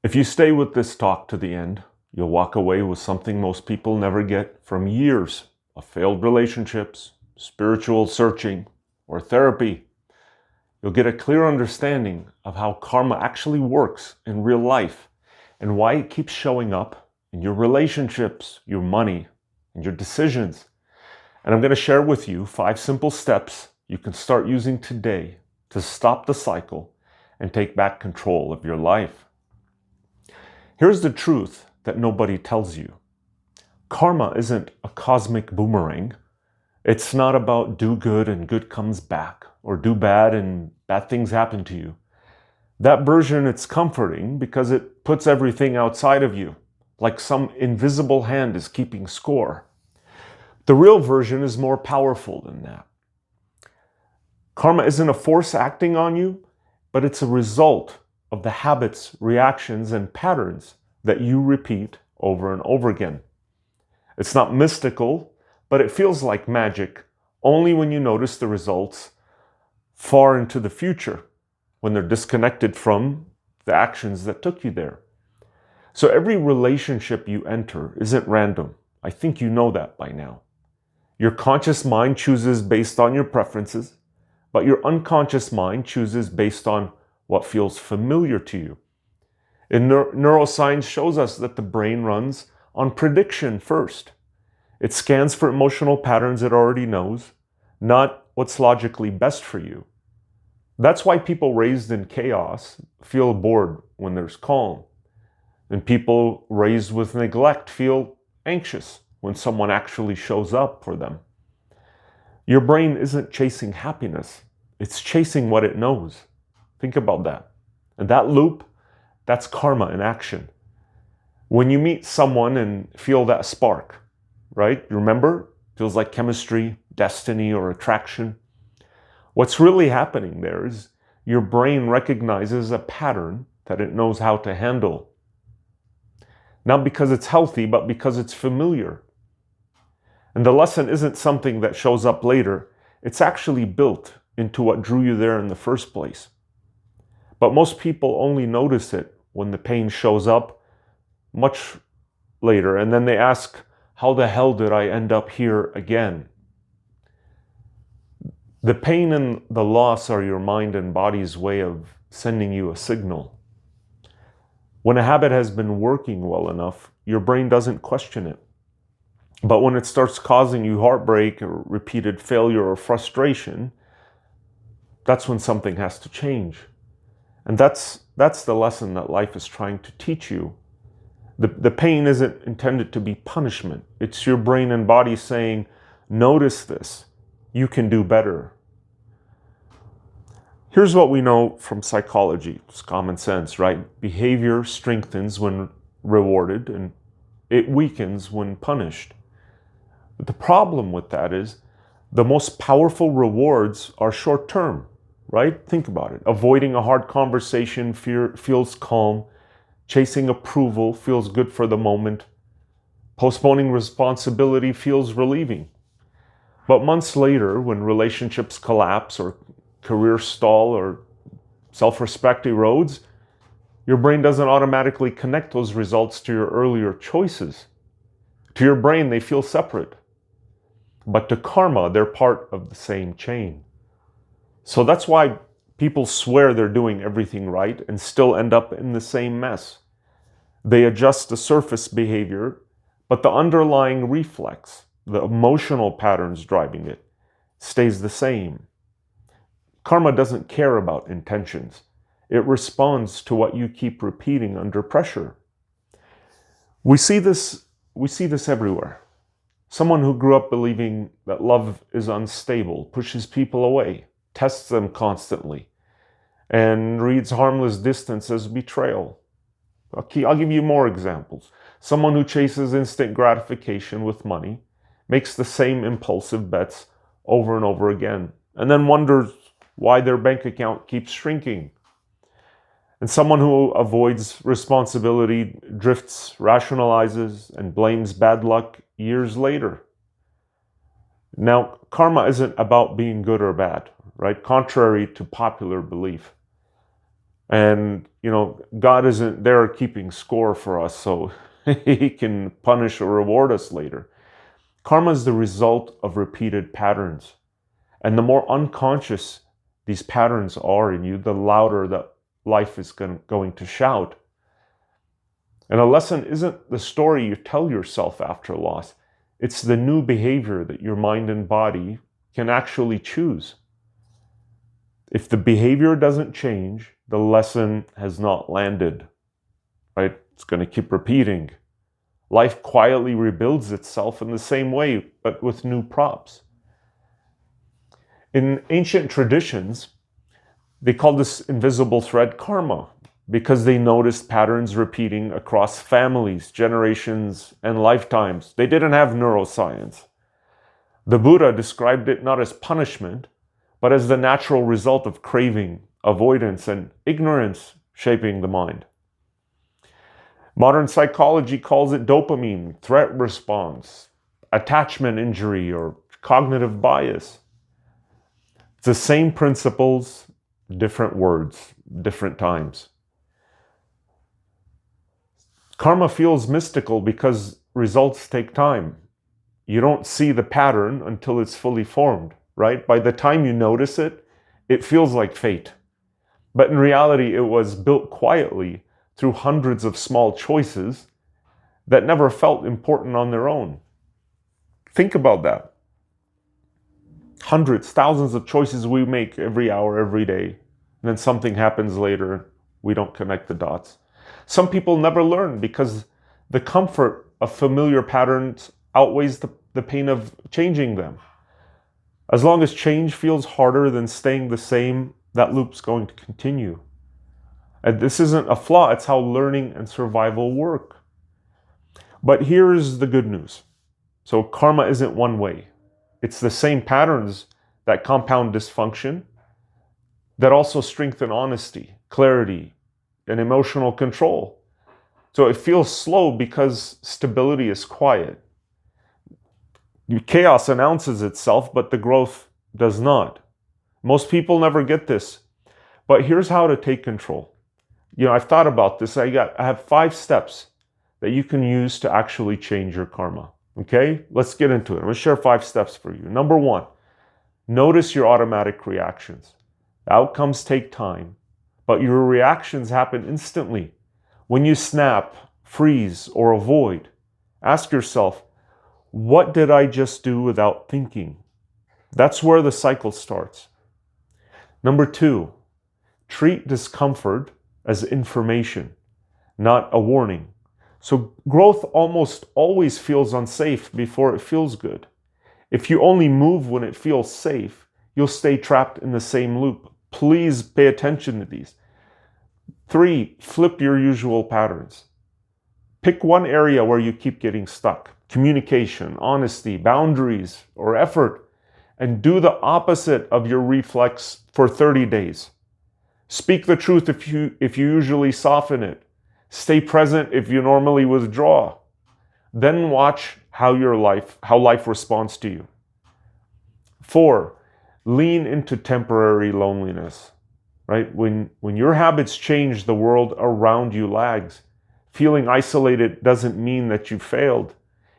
If you stay with this talk to the end, you'll walk away with something most people never get from years of failed relationships, spiritual searching, or therapy. You'll get a clear understanding of how karma actually works in real life and why it keeps showing up in your relationships, your money, and your decisions. And I'm going to share with you 5 simple steps you can start using today to stop the cycle and take back control of your life. Here's the truth that nobody tells you. Karma isn't a cosmic boomerang. It's not about do good and good comes back, or do bad and bad things happen to you. That version, it's comforting because it puts everything outside of you, like some invisible hand is keeping score. The real version is more powerful than that. Karma isn't a force acting on you, but it's a result of the habits, reactions, and patterns that you repeat over and over again. It's not mystical, but it feels like magic only when you notice the results far into the future, when they're disconnected from the actions that took you there. So every relationship you enter isn't random. I think you know that by now. Your conscious mind chooses based on your preferences, but your unconscious mind chooses based on what feels familiar to you. And neuroscience shows us that the brain runs on prediction first. It scans for emotional patterns it already knows, not what's logically best for you. That's why people raised in chaos feel bored when there's calm. And people raised with neglect feel anxious when someone actually shows up for them. Your brain isn't chasing happiness. It's chasing what it knows. Think about that. And that loop, that's karma in action. When you meet someone and feel that spark, right? You remember? Feels like chemistry, destiny, or attraction. What's really happening there is your brain recognizes a pattern that it knows how to handle. Not because it's healthy, but because it's familiar. And the lesson isn't something that shows up later. It's actually built into what drew you there in the first place. But most people only notice it when the pain shows up much later, and then they ask, how the hell did I end up here again? The pain and the loss are your mind and body's way of sending you a signal. When a habit has been working well enough, your brain doesn't question it. But when it starts causing you heartbreak or repeated failure or frustration, that's when something has to change. And that's the lesson that life is trying to teach you. The pain isn't intended to be punishment. It's your brain and body saying, notice this. You can do better. Here's what we know from psychology. It's common sense, right? Behavior strengthens when rewarded and it weakens when punished. But the problem with that is the most powerful rewards are short-term, right? Think about it. Avoiding a hard conversation feels calm. Chasing approval feels good for the moment. Postponing responsibility feels relieving. But months later, when relationships collapse or careers stall or self-respect erodes, your brain doesn't automatically connect those results to your earlier choices. To your brain, they feel separate. But to karma, they're part of the same chain. So that's why people swear they're doing everything right and still end up in the same mess. They adjust the surface behavior, but the underlying reflex, the emotional patterns driving it, stays the same. Karma doesn't care about intentions. It responds to what you keep repeating under pressure. We see this everywhere. Someone who grew up believing that love is unstable, pushes people away, tests them constantly, and reads harmless distance as betrayal. I'll give you more examples. Someone who chases instant gratification with money, makes the same impulsive bets over and over again, and then wonders why their bank account keeps shrinking. And someone who avoids responsibility drifts, rationalizes, and blames bad luck years later. Now, karma isn't about being good or bad, right? Contrary to popular belief. And, God isn't there keeping score for us so he can punish or reward us later. Karma is the result of repeated patterns. And the more unconscious these patterns are in you, the louder that life is going to shout. And a lesson isn't the story you tell yourself after loss. It's the new behavior that your mind and body can actually choose. If the behavior doesn't change, the lesson has not landed, right? It's going to keep repeating. Life quietly rebuilds itself in the same way, but with new props. In ancient traditions, they called this invisible thread karma because they noticed patterns repeating across families, generations, and lifetimes. They didn't have neuroscience. The Buddha described it not as punishment, but as the natural result of craving, avoidance, and ignorance shaping the mind. Modern psychology calls it dopamine, threat response, attachment injury, or cognitive bias. It's the same principles, different words, different times. Karma feels mystical because results take time. You don't see the pattern until it's fully formed, right? By the time you notice it, it feels like fate. But in reality, it was built quietly through hundreds of small choices that never felt important on their own. Think about that. Hundreds, thousands of choices we make every hour, every day. And then something happens later, we don't connect the dots. Some people never learn because the comfort of familiar patterns outweighs the pain of changing them. As long as change feels harder than staying the same, that loop's going to continue. And this isn't a flaw, it's how learning and survival work. But here's the good news. So karma isn't one way. It's the same patterns that compound dysfunction that also strengthen honesty, clarity, and emotional control. So it feels slow because stability is quiet. Chaos announces itself, but the growth does not. Most people never get this. But here's how to take control. I've thought about this. I have 5 steps that you can use to actually change your karma. Okay, let's get into it. I'm going to share 5 steps for you. Number 1, notice your automatic reactions. Outcomes take time, but your reactions happen instantly. When you snap, freeze, or avoid, ask yourself, what did I just do without thinking? That's where the cycle starts. Number 2, treat discomfort as information, not a warning. So growth almost always feels unsafe before it feels good. If you only move when it feels safe, you'll stay trapped in the same loop. Please pay attention to these. 3, flip your usual patterns. Pick one area where you keep getting stuck. Communication, honesty, boundaries, or effort. And do the opposite of your reflex for 30 days. Speak the truth if you usually soften it. Stay present if you normally withdraw. Then watch how life responds to you. 4, lean into temporary loneliness. Right? When your habits change, the world around you lags. Feeling isolated doesn't mean that you failed.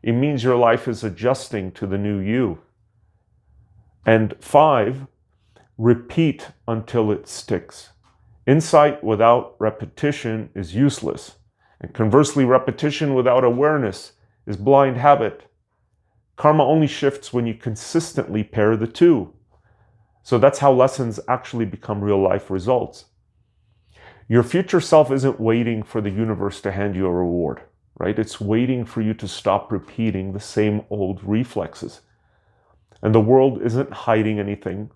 It means your life is adjusting to the new you. And 5, repeat until it sticks. Insight without repetition is useless. And conversely, repetition without awareness is blind habit. Karma only shifts when you consistently pair the two. So that's how lessons actually become real life results. Your future self isn't waiting for the universe to hand you a reward, right? It's waiting for you to stop repeating the same old reflexes. And the world isn't hiding anything.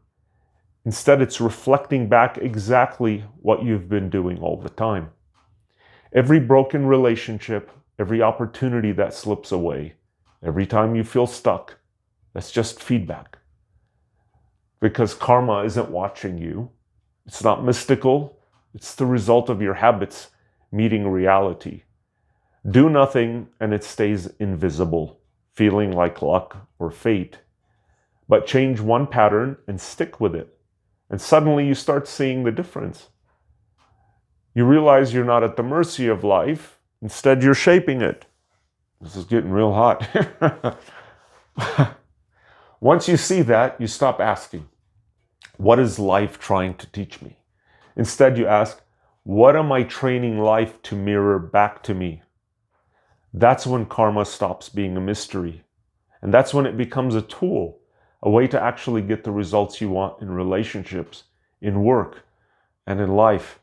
Instead, it's reflecting back exactly what you've been doing all the time. Every broken relationship, every opportunity that slips away, every time you feel stuck, that's just feedback. Because karma isn't watching you. It's not mystical. It's the result of your habits meeting reality. Do nothing and it stays invisible, feeling like luck or fate. But change one pattern and stick with it. And suddenly you start seeing the difference. You realize you're not at the mercy of life. Instead, you're shaping it. This is getting real hot. Once you see that, you stop asking, what is life trying to teach me? Instead, you ask, what am I training life to mirror back to me? That's when karma stops being a mystery. And that's when it becomes a tool, a way to actually get the results you want in relationships, in work, and in life.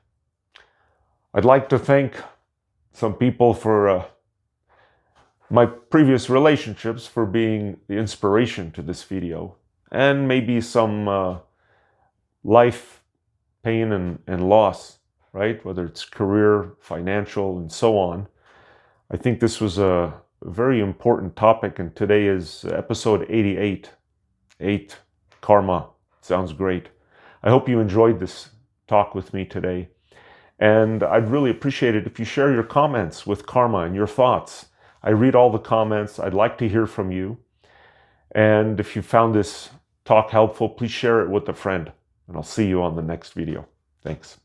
I'd like to thank some people for my previous relationships for being the inspiration to this video, and maybe some life pain and loss, right? Whether it's career, financial, and so on. I think this was a very important topic, and today is episode 88. 8, karma. Sounds great. I hope you enjoyed this talk with me today. And I'd really appreciate it if you share your comments with karma and your thoughts. I read all the comments. I'd like to hear from you. And if you found this talk helpful, please share it with a friend. And I'll see you on the next video. Thanks.